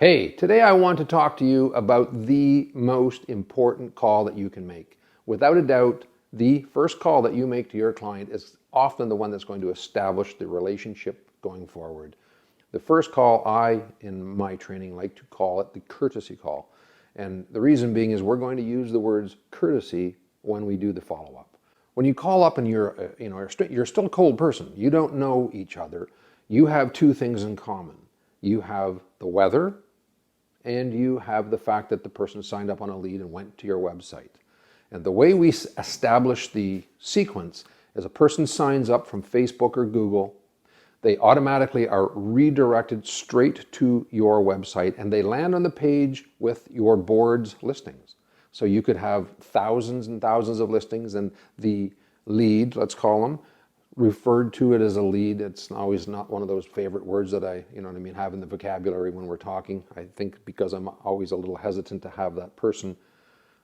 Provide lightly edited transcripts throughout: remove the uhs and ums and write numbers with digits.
Hey, today I want to talk to you about the most important call that you can make. Without a doubt, the first call that you make to your client is often the one that's going to establish the relationship going forward. The first call, in my training, like to call it the courtesy call. And the reason being is we're going to use the words courtesy when we do the follow-up. When you call up and you're still a cold person, you don't know each other, you have two things in common. You have the weather, and you have the fact that the person signed up on a lead and went to your website. And the way we establish the sequence is a person signs up from Facebook or Google, they automatically are redirected straight to your website and they land on the page with your board's listings. So you could have thousands and thousands of listings, and the lead, let's call them, referred to it as a lead. It's always not one of those favorite words that I have in the vocabulary when we're talking. I think because I'm always a little hesitant to have that person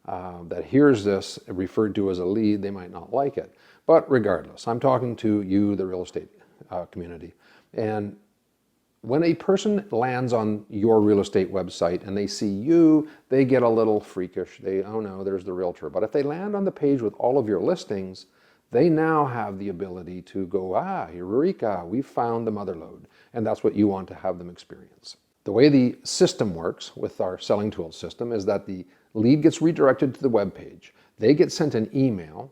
that hears this referred to as a lead, they might not like it. But regardless, I'm talking to you, the real estate community. And when a person lands on your real estate website and they see you, they get a little freakish. Oh no, there's the realtor. But if they land on the page with all of your listings, they now have the ability to go, eureka, we found the mother lode. And that's what you want to have them experience. The way the system works with our selling tools system is that the lead gets redirected to the web page. They get sent an email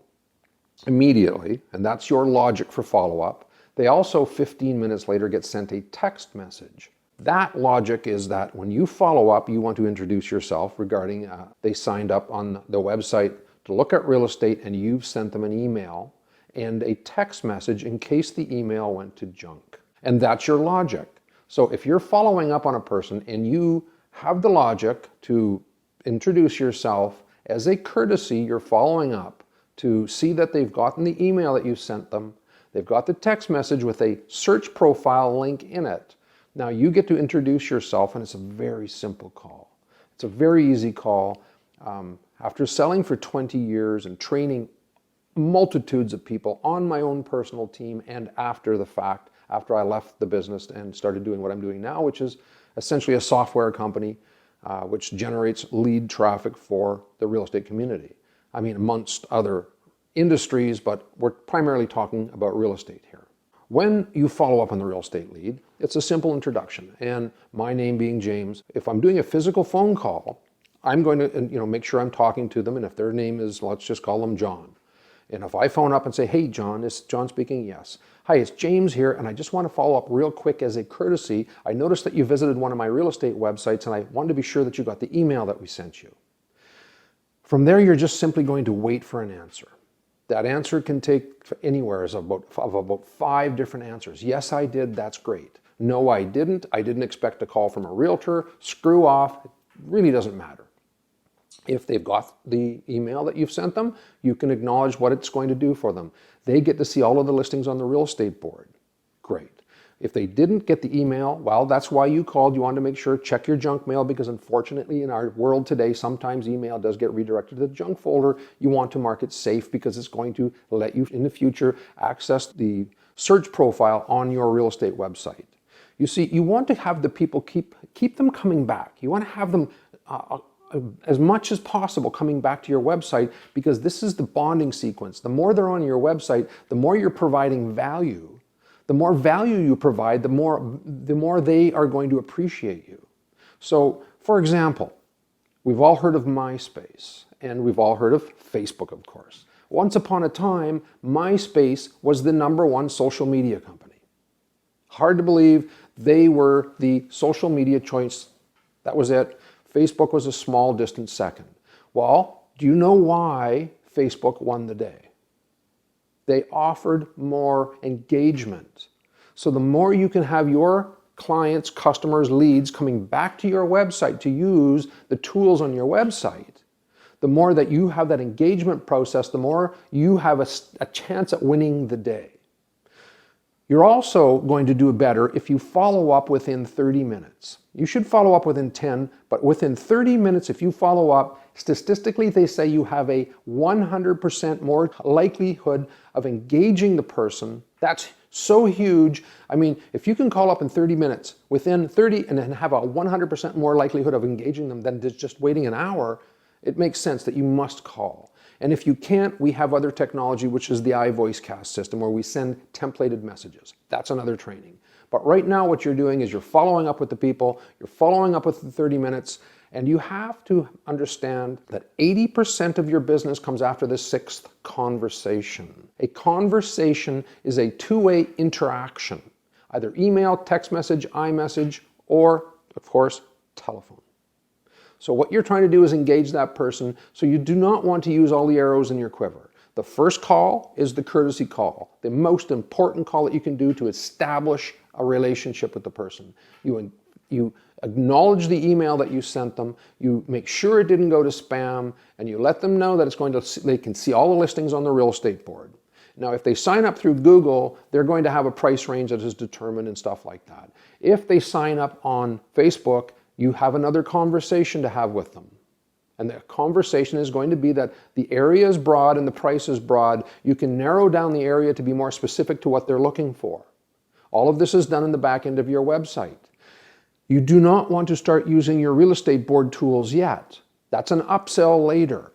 immediately, and that's your logic for follow-up. They also, 15 minutes later, get sent a text message. That logic is that when you follow up, you want to introduce yourself regarding they signed up on the website to look at real estate, and you've sent them an email and a text message in case the email went to junk. And that's your logic. So if you're following up on a person and you have the logic to introduce yourself as a courtesy, you're following up to see that they've gotten the email that you sent them, they've got the text message with a search profile link in it. Now you get to introduce yourself, and it's a very simple call. It's a very easy call. After selling for 20 years and training multitudes of people on my own personal team and after the fact, after I left the business and started doing what I'm doing now, which is essentially a software company which generates lead traffic for the real estate community. I mean, amongst other industries, but we're primarily talking about real estate here. When you follow up on the real estate lead, it's a simple introduction. And my name being James, if I'm doing a physical phone call, I'm going to make sure I'm talking to them, and if their name is, let's just call them John. And if I phone up and say, hey John, is John speaking? Yes. Hi, it's James here, and I just want to follow up real quick as a courtesy. I noticed that you visited one of my real estate websites, and I wanted to be sure that you got the email that we sent you. From there, you're just simply going to wait for an answer. That answer can take anywhere of about 5 different answers. Yes, I did. That's great. No, I didn't. I didn't expect a call from a realtor. Screw off. It really doesn't matter. If they've got the email that you've sent them, you can acknowledge what it's going to do for them. They get to see all of the listings on the real estate board. Great. If they didn't get the email, well, that's why you called. You wanted to make sure, check your junk mail, because unfortunately in our world today, sometimes email does get redirected to the junk folder. You want to mark it safe because it's going to let you in the future access the search profile on your real estate website. You see, you want to have the people keep them coming back. You want to have them as much as possible coming back to your website, because this is the bonding sequence. The more they're on your website, the more you're providing value. The more value you provide, the more they are going to appreciate you. So, for example, we've all heard of MySpace, and we've all heard of Facebook, of course. Once upon a time, MySpace was the #1 social media company. Hard to believe, they were the social media choice. That was it. Facebook was a small, distant second. Well, do you know why Facebook won the day? They offered more engagement. So the more you can have your clients, customers, leads coming back to your website to use the tools on your website, the more that you have that engagement process, the more you have a chance at winning the day. You're also going to do better if you follow up within 30 minutes. You should follow up within 10, but within 30 minutes, if you follow up, statistically they say you have a 100% more likelihood of engaging the person. That's so huge. I mean, if you can call up in 30 minutes, within 30, and then have a 100% more likelihood of engaging them than just waiting an hour, it makes sense that you must call. And if you can't, we have other technology, which is the iVoiceCast system, where we send templated messages. That's another training. But right now what you're doing is you're following up with the people, you're following up within 30 minutes, and you have to understand that 80% of your business comes after the 6th conversation. A conversation is a two-way interaction, either email, text message, iMessage, or, of course, telephone. So what you're trying to do is engage that person, so you do not want to use all the arrows in your quiver. The first call is the courtesy call, the most important call that you can do to establish a relationship with the person. You acknowledge the email that you sent them, you make sure it didn't go to spam, and you let them know that they can see all the listings on the real estate board. Now, if they sign up through Google, they're going to have a price range that is determined and stuff like that. If they sign up on Facebook, you have another conversation to have with them. And the conversation is going to be that the area is broad and the price is broad. You can narrow down the area to be more specific to what they're looking for. All of this is done in the back end of your website. You do not want to start using your real estate board tools yet. That's an upsell later.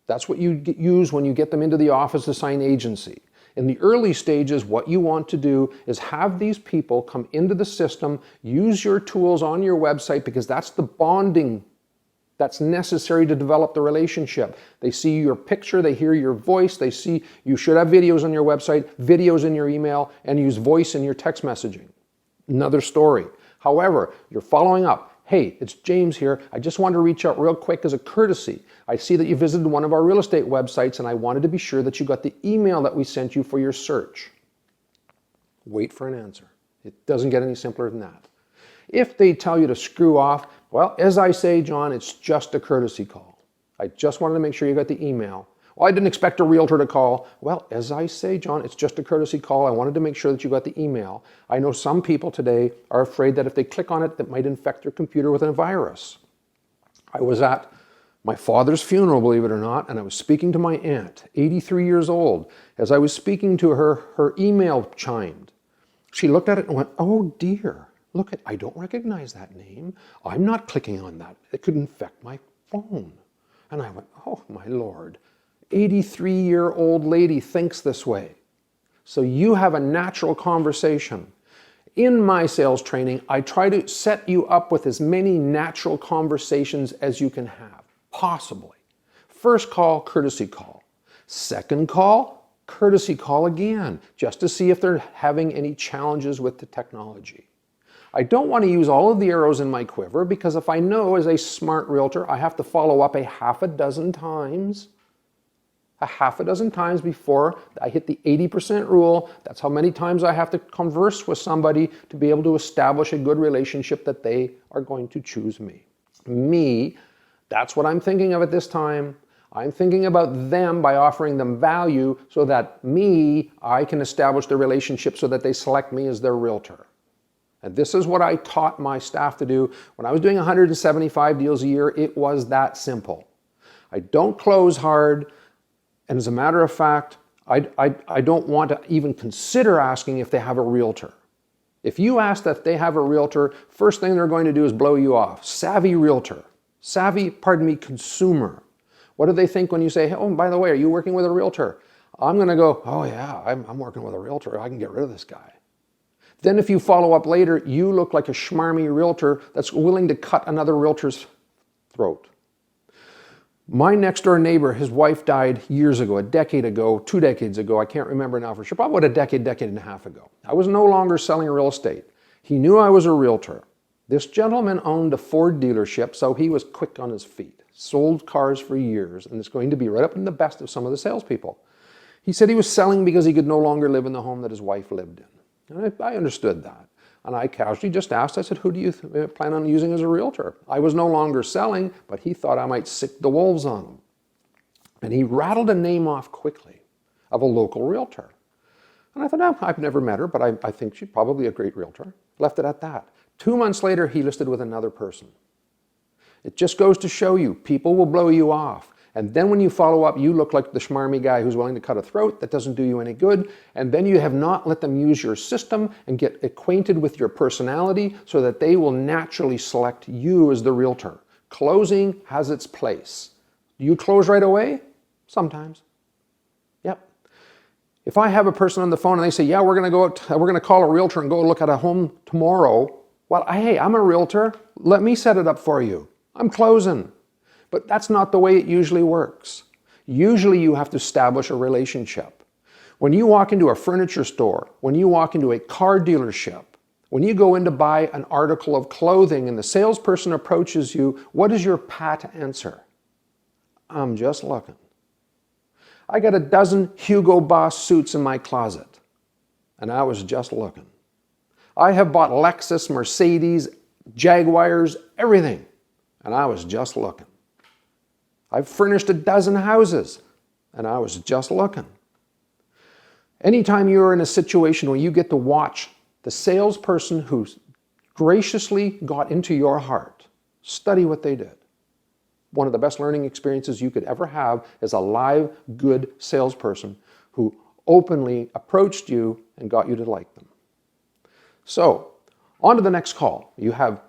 That's what you use when you get them into the office to sign agency. In the early stages, what you want to do is have these people come into the system, use your tools on your website, because that's the bonding that's necessary to develop the relationship. They see your picture, they hear your voice, they see you should have videos on your website, videos in your email, and use voice in your text messaging. Another story. However, you're following up. Hey, it's James here. I just wanted to reach out real quick as a courtesy. I see that you visited one of our real estate websites, and I wanted to be sure that you got the email that we sent you for your search. Wait for an answer. It doesn't get any simpler than that. If they tell you to screw off, well, as I say, John, it's just a courtesy call. I just wanted to make sure you got the email. Well, I didn't expect a realtor to call. Well, as I say, John, it's just a courtesy call. I wanted to make sure that you got the email. I know some people today are afraid that if they click on it, that might infect their computer with a virus. I was at my father's funeral, believe it or not, and I was speaking to my aunt, 83 years old. As I was speaking to her, her email chimed. She looked at it and went, oh dear, I don't recognize that name. I'm not clicking on that. It could infect my phone. And I went, oh my Lord. 83-year-old lady thinks this way. So you have a natural conversation. In my sales training, I try to set you up with as many natural conversations as you can have, possibly. First call, courtesy call. Second call, courtesy call again, just to see if they're having any challenges with the technology. I don't want to use all of the arrows in my quiver, because if I know as a smart realtor, I have to follow up a half a dozen times before I hit the 80% rule. That's how many times I have to converse with somebody to be able to establish a good relationship that they are going to choose me. That's what I'm thinking of at this time. I'm thinking about them by offering them value so that I can establish the relationship so that they select me as their realtor. And this is what I taught my staff to do. When I was doing 175 deals a year, it was that simple. I don't close hard. And as a matter of fact, I don't want to even consider asking if they have a realtor. If you ask that they have a realtor, first thing they're going to do is blow you off. Savvy realtor. Savvy, consumer. What do they think when you say, oh, by the way, are you working with a realtor? I'm going to go, oh yeah, I'm working with a realtor. I can get rid of this guy. Then if you follow up later, you look like a schmarmy realtor that's willing to cut another realtor's throat. My next door neighbor, his wife died years ago, a decade ago, 2 decades ago, I can't remember now for sure, probably about a decade and a half ago. I was no longer selling real estate. He knew I was a realtor. This gentleman owned a Ford dealership, so he was quick on his feet, sold cars for years, and it's going to be right up in the best of some of the salespeople. He said he was selling because he could no longer live in the home that his wife lived in. And I understood that. And I casually just asked, I said, who do you plan on using as a realtor? I was no longer selling, but he thought I might sick the wolves on him. And he rattled a name off quickly of a local realtor. And I thought, oh, I've never met her, but I think she's probably a great realtor. Left it at that. 2 months later, he listed with another person. It just goes to show you, people will blow you off. And then when you follow up, you look like the schmarmy guy who's willing to cut a throat. That doesn't do you any good. And then you have not let them use your system and get acquainted with your personality so that they will naturally select you as the realtor. Closing has its place. Do you close right away? Sometimes. Yep. If I have a person on the phone and they say, yeah, we're going to call a realtor and go look at a home tomorrow. Well, hey, I'm a realtor. Let me set it up for you. I'm closing. But that's not the way it usually works. Usually you have to establish a relationship. When you walk into a furniture store, when you walk into a car dealership, when you go in to buy an article of clothing and the salesperson approaches you, what is your pat answer? I'm just looking. I got a dozen Hugo Boss suits in my closet, and I was just looking. I have bought Lexus, Mercedes, Jaguars, everything, and I was just looking. I've furnished a dozen houses, and I was just looking. Anytime you're in a situation where you get to watch the salesperson who graciously got into your heart, study what they did. One of the best learning experiences you could ever have is a live, good salesperson who openly approached you and got you to like them. So, on to the next call. You have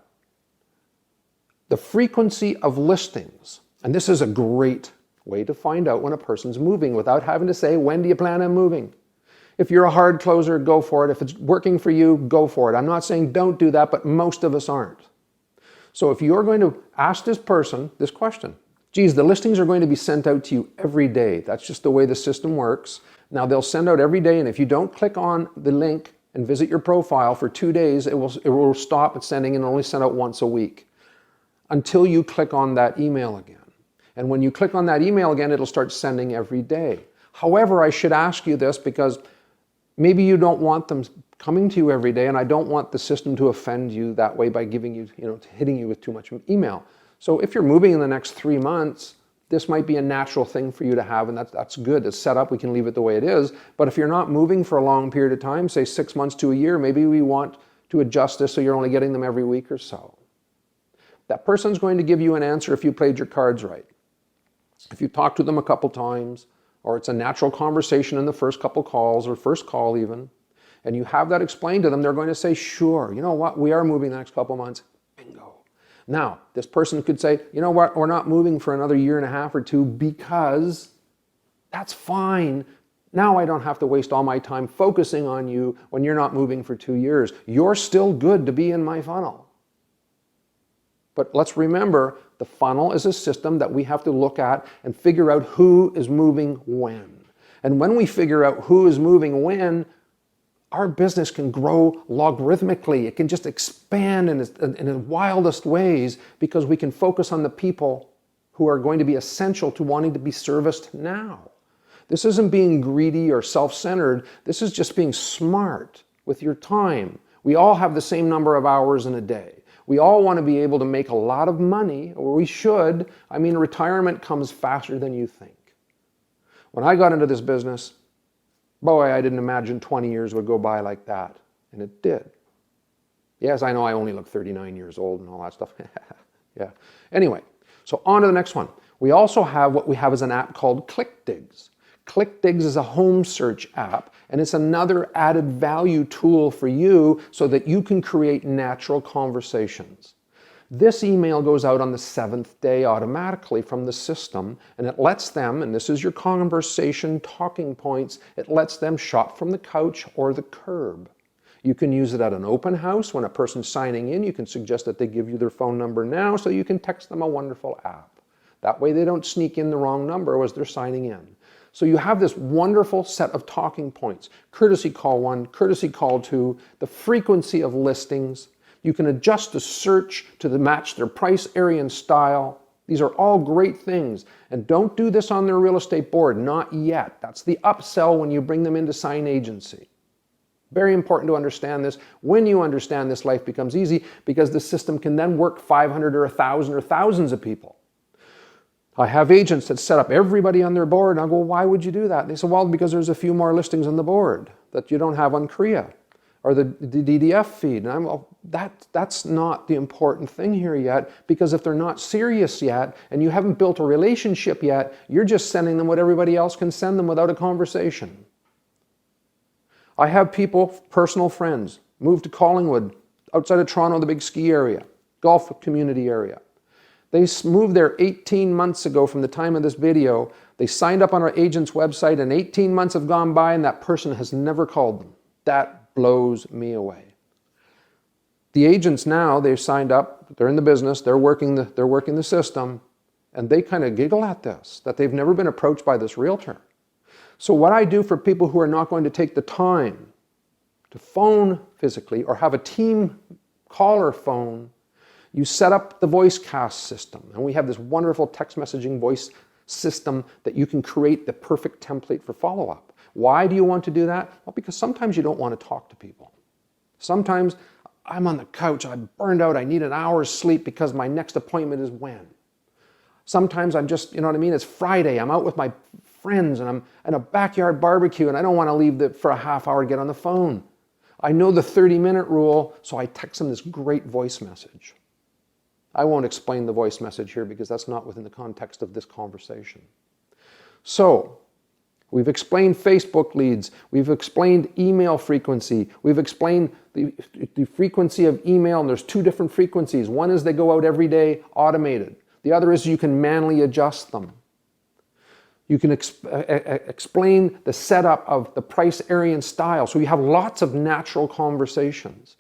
the frequency of listings. And this is a great way to find out when a person's moving without having to say, when do you plan on moving? If you're a hard closer, go for it. If it's working for you, go for it. I'm not saying don't do that, but most of us aren't. So if you're going to ask this person this question, geez, the listings are going to be sent out to you every day. That's just the way the system works. Now they'll send out every day, and if you don't click on the link and visit your profile for 2 days, it will stop sending and only send out once a week until you click on that email again. And when you click on that email again, it'll start sending every day. However, I should ask you this because maybe you don't want them coming to you every day, and I don't want the system to offend you that way by giving you, hitting you with too much email. So if you're moving in the next 3 months, this might be a natural thing for you to have, and that's good. It's set up, we can leave it the way it is. But if you're not moving for a long period of time, say 6 months to a year, maybe we want to adjust this so you're only getting them every week or so. That person's going to give you an answer if you played your cards right. If you talk to them a couple times, or it's a natural conversation in the first couple calls, or first call even, and you have that explained to them, they're going to say, sure, you know what, we are moving the next couple months. Bingo. Now, this person could say, you know what, we're not moving for another 1.5 years or 2 because that's fine. Now I don't have to waste all my time focusing on you when you're not moving for 2 years. You're still good to be in my funnel. But let's remember, the funnel is a system that we have to look at and figure out who is moving when. And when we figure out who is moving when, our business can grow logarithmically. It can just expand in the wildest ways because we can focus on the people who are going to be essential to wanting to be serviced now. This isn't being greedy or self-centered. This is just being smart with your time. We all have the same number of hours in a day. We all want to be able to make a lot of money, or we should. I mean, retirement comes faster than you think. When I got into this business, boy, I didn't imagine 20 years would go by like that, and it did. Yes, I know I only look 39 years old and all that stuff. Yeah. Anyway, so on to the next one. We also have what we have as an app called ClickDigs. ClickDigs is a home search app, and it's another added value tool for you so that you can create natural conversations. This email goes out on the 7th day automatically from the system, and it lets them, and this is your conversation talking points, it lets them shop from the couch or the curb. You can use it at an open house. When a person's signing in, you can suggest that they give you their phone number now so you can text them a wonderful app. That way they don't sneak in the wrong number as they're signing in. So you have this wonderful set of talking points. Courtesy call 1, courtesy call 2, the frequency of listings. You can adjust the search to match their price, area, and style. These are all great things. And don't do this on their real estate board, not yet. That's the upsell when you bring them into sign agency. Very important to understand this. When you understand this, life becomes easy because the system can then work 500 or 1,000 or thousands of people. I have agents that set up everybody on their board, and I go, why would you do that? And they say, well, because there's a few more listings on the board that you don't have on CREA or the DDF feed. And I'm, well, that's not the important thing here yet, because if they're not serious yet and you haven't built a relationship yet, you're just sending them what everybody else can send them without a conversation. I have people, personal friends, move to Collingwood, outside of Toronto, the big ski area, golf community area. They moved there 18 months ago from the time of this video. They signed up on our agent's website, and 18 months have gone by and that person has never called them. That blows me away. The agents now, they've signed up, they're in the business, they're working the system, and they kind of giggle at this, that they've never been approached by this realtor. So what I do for people who are not going to take the time to phone physically or have a team caller phone, you set up the voice cast system. And we have this wonderful text messaging voice system that you can create the perfect template for follow-up. Why do you want to do that? Well, because sometimes you don't want to talk to people. Sometimes I'm on the couch, I'm burned out, I need an hour's sleep because my next appointment is when. Sometimes I'm just, you know what I mean, it's Friday, I'm out with my friends and I'm at a backyard barbecue and I don't want to leave for a half hour to get on the phone. I know the 30-minute rule, so I text them this great voice message. I won't explain the voice message here because that's not within the context of this conversation. So, we've explained Facebook leads, we've explained email frequency, we've explained the frequency of email, and there's two different frequencies. One is they go out every day, automated. The other is you can manually adjust them. You can explain the setup of the price, area, and style. So you have lots of natural conversations.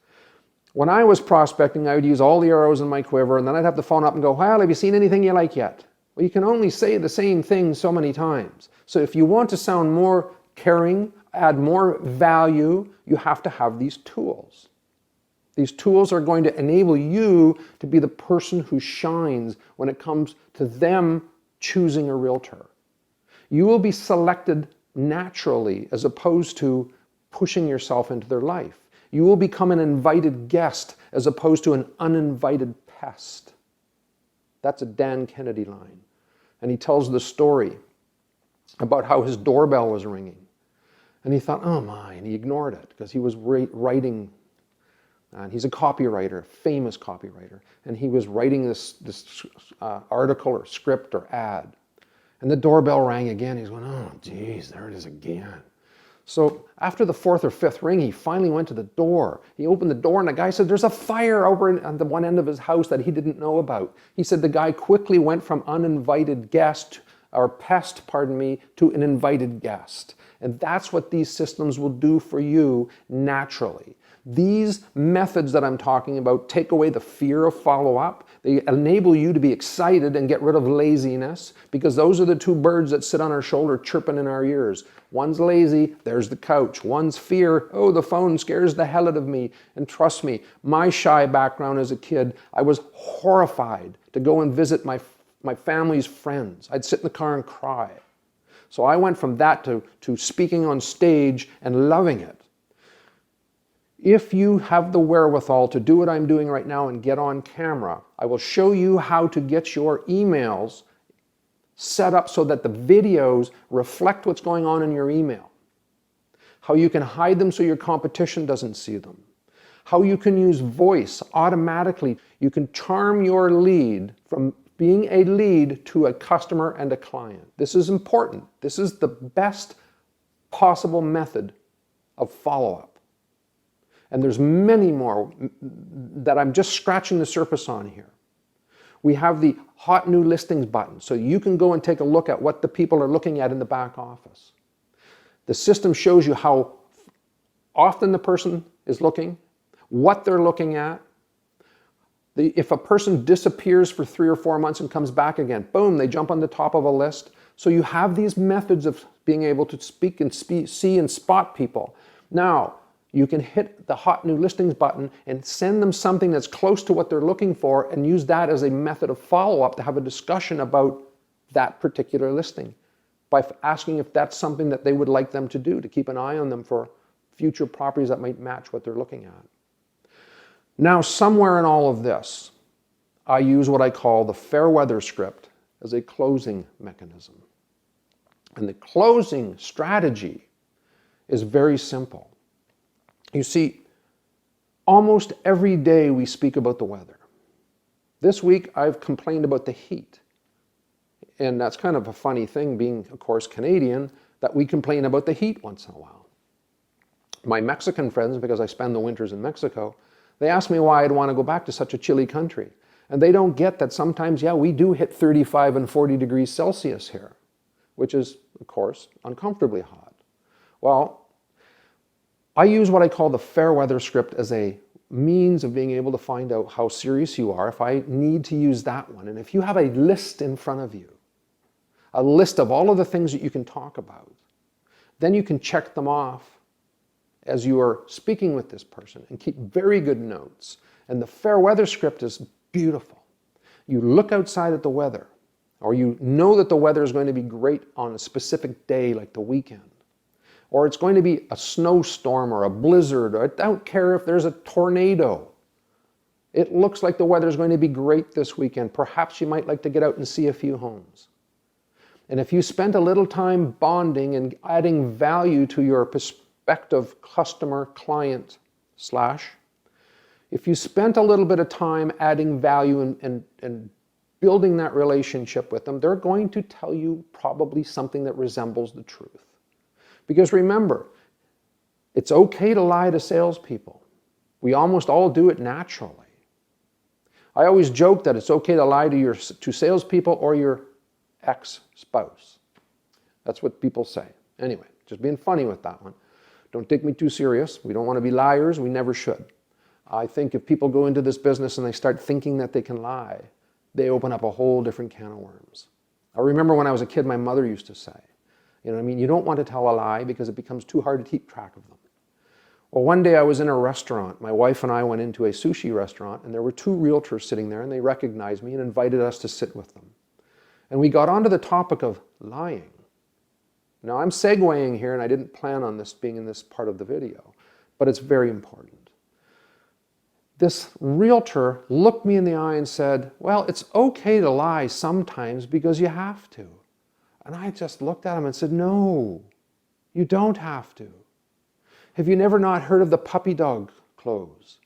When I was prospecting, I would use all the arrows in my quiver, and then I'd have to phone up and go, well, have you seen anything you like yet? Well, you can only say the same thing so many times. So if you want to sound more caring, add more value, you have to have these tools. These tools are going to enable you to be the person who shines when it comes to them choosing a realtor. You will be selected naturally as opposed to pushing yourself into their life. You will become an invited guest as opposed to an uninvited pest. That's a Dan Kennedy line. And he tells the story about how his doorbell was ringing. And he thought, oh my, and he ignored it because he was writing, and he's a copywriter, famous copywriter, and he was writing this article or script or ad. And the doorbell rang again. He's going, oh geez, there it is again. So after the fourth or fifth ring, he finally went to the door. He opened the door and the guy said, there's a fire over on the one end of his house that he didn't know about. He said the guy quickly went from uninvited guest, or pest, pardon me, to an invited guest. And that's what these systems will do for you naturally. These methods that I'm talking about take away the fear of follow-up. They enable you to be excited and get rid of laziness, because those are the two birds that sit on our shoulder chirping in our ears. One's lazy, there's the couch. One's fear, oh, the phone scares the hell out of me. And trust me, my shy background as a kid, I was horrified to go and visit my family's friends. I'd sit in the car and cry. So I went from that to speaking on stage and loving it. If you have the wherewithal to do what I'm doing right now and get on camera, I will show you how to get your emails set up so that the videos reflect what's going on in your email. How you can hide them so your competition doesn't see them. How you can use voice automatically. You can charm your lead from being a lead to a customer and a client. This is important. This is the best possible method of follow-up. And there's many more that I'm just scratching the surface on here. We have the hot new listings button, so you can go and take a look at what the people are looking at in the back office. The system shows you how often the person is looking, what they're looking at. If a person disappears for 3 or 4 months and comes back again, boom, they jump on the top of a list. So you have these methods of being able to speak and see and spot people. Now, you can hit the hot new listings button and send them something that's close to what they're looking for and use that as a method of follow-up to have a discussion about that particular listing by asking if that's something that they would like them to do, to keep an eye on them for future properties that might match what they're looking at. Now, somewhere in all of this, I use what I call the Fairweather Script as a closing mechanism. And the closing strategy is very simple. You see, almost every day we speak about the weather. This week I've complained about the heat. And that's kind of a funny thing, being, of course, Canadian, that we complain about the heat once in a while. My Mexican friends, because I spend the winters in Mexico, they ask me why I'd want to go back to such a chilly country. And they don't get that sometimes, yeah, we do hit 35 and 40 degrees Celsius here, which is, of course, uncomfortably hot. Well, I use what I call the Fairweather Script as a means of being able to find out how serious you are if I need to use that one. And if you have a list in front of you, a list of all of the things that you can talk about, then you can check them off as you are speaking with this person and keep very good notes. And the Fairweather Script is beautiful. You look outside at the weather, or you know that the weather is going to be great on a specific day like the weekend, or it's going to be a snowstorm or a blizzard, or I don't care if there's a tornado. It looks like the weather is going to be great this weekend. Perhaps you might like to get out and see a few homes. And if you spend a little time bonding and adding value to your prospective customer, client, if you spent a little bit of time adding value and building that relationship with them, they're going to tell you probably something that resembles the truth. Because remember, it's okay to lie to salespeople. We almost all do it naturally. I always joke that it's okay to lie to salespeople or your ex-spouse. That's what people say. Anyway, just being funny with that one. Don't take me too serious. We don't want to be liars. We never should. I think if people go into this business and they start thinking that they can lie, they open up a whole different can of worms. I remember when I was a kid, my mother used to say, you know what I mean, you don't want to tell a lie because it becomes too hard to keep track of them. Well, one day I was in a restaurant. My wife and I went into a sushi restaurant, and there were two realtors sitting there, and they recognized me and invited us to sit with them. And we got onto the topic of lying. Now, I'm segueing here, and I didn't plan on this being in this part of the video, but it's very important. This realtor looked me in the eye and said, well, it's okay to lie sometimes because you have to. And I just looked at him and said, no, you don't have to. Have you never not heard of the puppy dog close?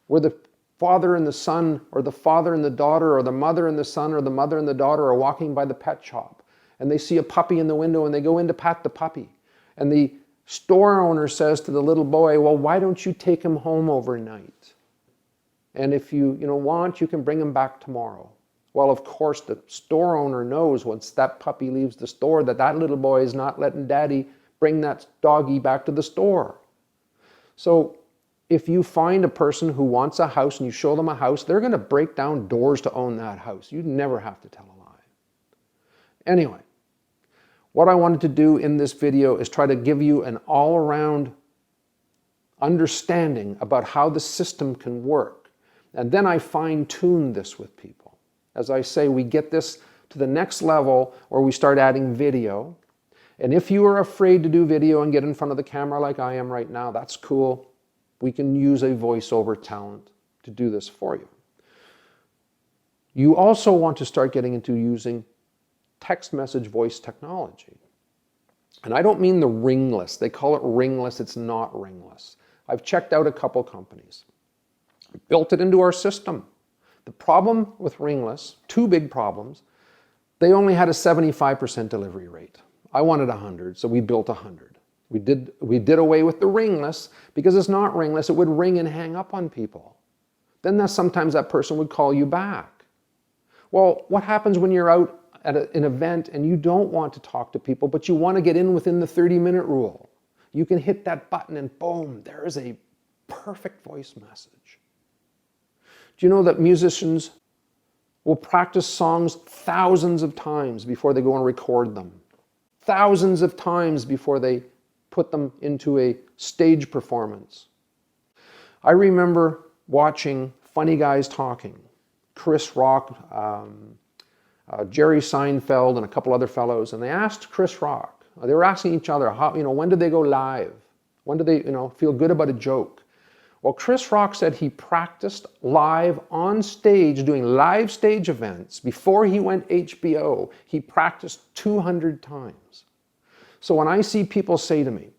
Where the father and the son, or the father and the daughter, or the mother and the son, or the mother and the daughter are walking by the pet shop, and they see a puppy in the window, and they go in to pat the puppy. And the store owner says to the little boy, well, why don't you take him home overnight? And if you want, you can bring him back tomorrow. Well, of course, the store owner knows once that puppy leaves the store that that little boy is not letting daddy bring that doggy back to the store. So if you find a person who wants a house and you show them a house, they're going to break down doors to own that house. You never have to tell a lie. Anyway, what I wanted to do in this video is try to give you an all-around understanding about how the system can work. And then I fine-tune this with people. As I say, we get this to the next level where we start adding video. And if you are afraid to do video and get in front of the camera like I am right now, that's cool. We can use a voiceover talent to do this for you. You also want to start getting into using text message voice technology. And I don't mean the ringless. They call it ringless. It's not ringless. I've checked out a couple companies. Built it into our system. The problem with ringless, two big problems, they only had a 75% delivery rate. I wanted 100, so we built 100. We did away with the ringless because it's not ringless. It would ring and hang up on people. Then sometimes that person would call you back. Well, what happens when you're out at an event and you don't want to talk to people, but you want to get in within the 30-minute rule? You can hit that button and boom, there is a perfect voice message. Do you know that musicians will practice songs thousands of times before they go and record them? Thousands of times before they put them into a stage performance. I remember watching Funny Guys Talking, Chris Rock, Jerry Seinfeld, and a couple other fellows, and they asked Chris Rock, they were asking each other, when did they go live? When did they feel good about a joke? Well, Chris Rock said he practiced live on stage, doing live stage events before he went HBO. He practiced 200 times. So when I see people say to me,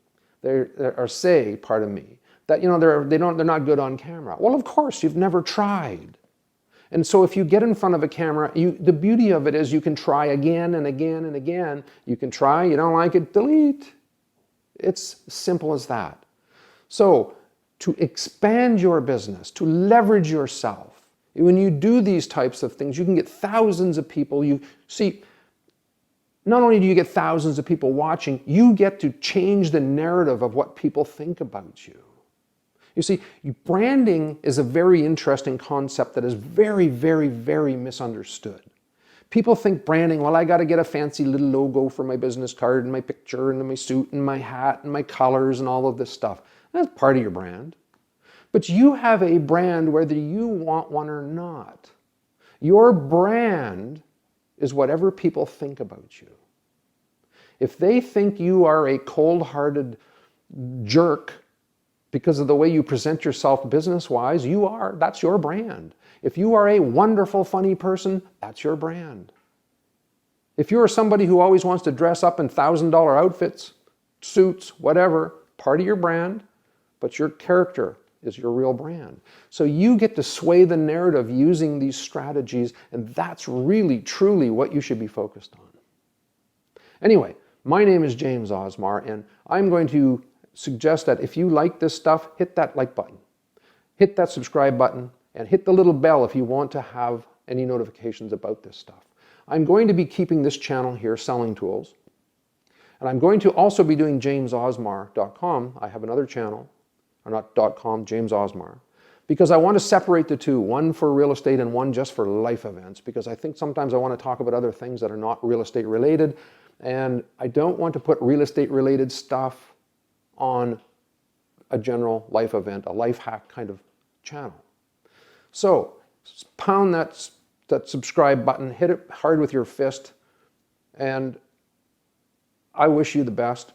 pardon me, that they're not good on camera. Well, of course, you've never tried. And so if you get in front of a camera, the beauty of it is you can try again and again and again. You can try, you don't like it, delete. It's simple as that. So to expand your business, to leverage yourself, when you do these types of things, you can get thousands of people. You see, not only do you get thousands of people watching, you get to change the narrative of what people think about you. You see, branding is a very interesting concept that is very, very, very misunderstood. People think branding, well, I got to get a fancy little logo for my business card and my picture and my suit and my hat and my colors and all of this stuff. That's part of your brand. But you have a brand whether you want one or not. Your brand is whatever people think about you. If they think you are a cold-hearted jerk because of the way you present yourself business-wise, that's your brand. If you are a wonderful, funny person, that's your brand. If you're somebody who always wants to dress up in $1,000 outfits, suits, whatever, part of your brand, but your character is your real brand. So you get to sway the narrative using these strategies, and that's really, truly what you should be focused on. Anyway, my name is James Osmar, and I'm going to suggest that if you like this stuff, hit that like button, hit that subscribe button, and hit the little bell if you want to have any notifications about this stuff. I'm going to be keeping this channel here, Selling Tools, and I'm going to also be doing jamesosmar.com. I have another channel, or not .com, James Osmar, because I want to separate the two, one for real estate and one just for life events, because I think sometimes I want to talk about other things that are not real estate related, and I don't want to put real estate related stuff on a general life event, a life hack kind of channel. So pound that subscribe button, hit it hard with your fist, and I wish you the best.